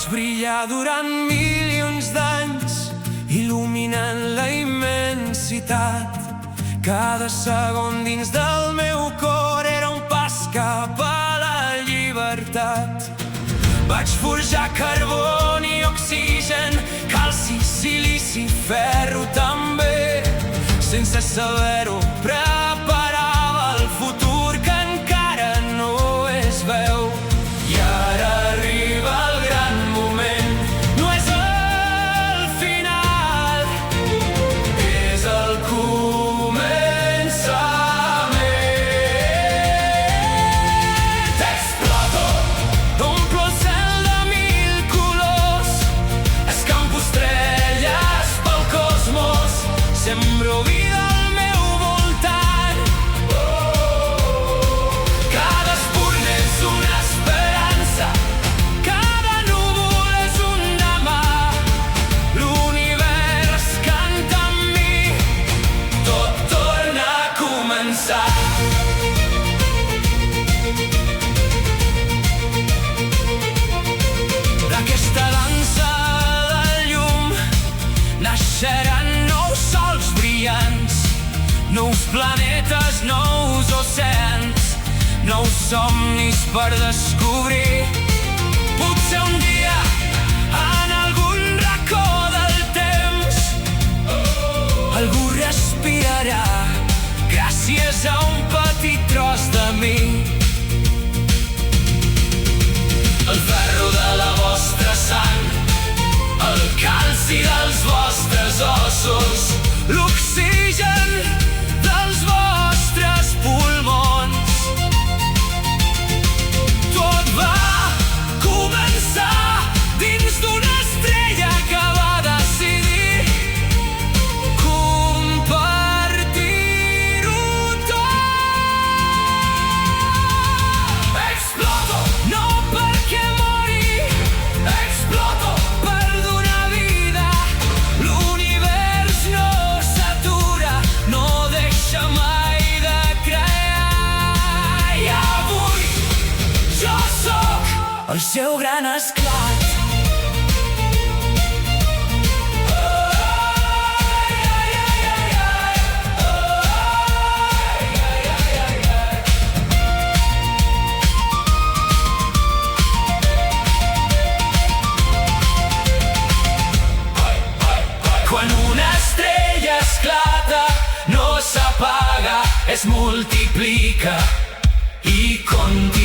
Vaig brillar durant milions d'anys, il·luminant la immensitat. Cada segon dins del meu cor era un pas cap a la llibertat. Vaig forjar carboni, oxigen, calci, silici, ferro també. Sense saber-ho preparava el futur que encara no es veu. I ara arriba el gran moment. No és el final, és el començament. Exploto, omplo el cel de mil colors, escampo estrelles pel cosmos, sembro vida al meu voltant. Cada espurn és una esperança, cada núvol és un demà. L'univers canta amb mi, tot torna a començar. D'aquesta dansa del llum naixeran nous sols brillants, nous planetes, nous oceans, nous somnis per descobrir. Potser un dia, en algun racó del temps, algú respirarà gràcies a un petit tros de mi. El ferro de la vostra sang, el calci dels vostres ossos, l'oxigen dels vostres pulmons. Tot va començar dins d'una estrella que va decidir compartir-ho tot. Exploto, no perquè mori, exploto per donar vida. L'univers no s'atura, no deixa mai de crear. I avui jo sóc el seu gran esclat. Quan una estrella esclata, no s'apaga, es multiplica i continua.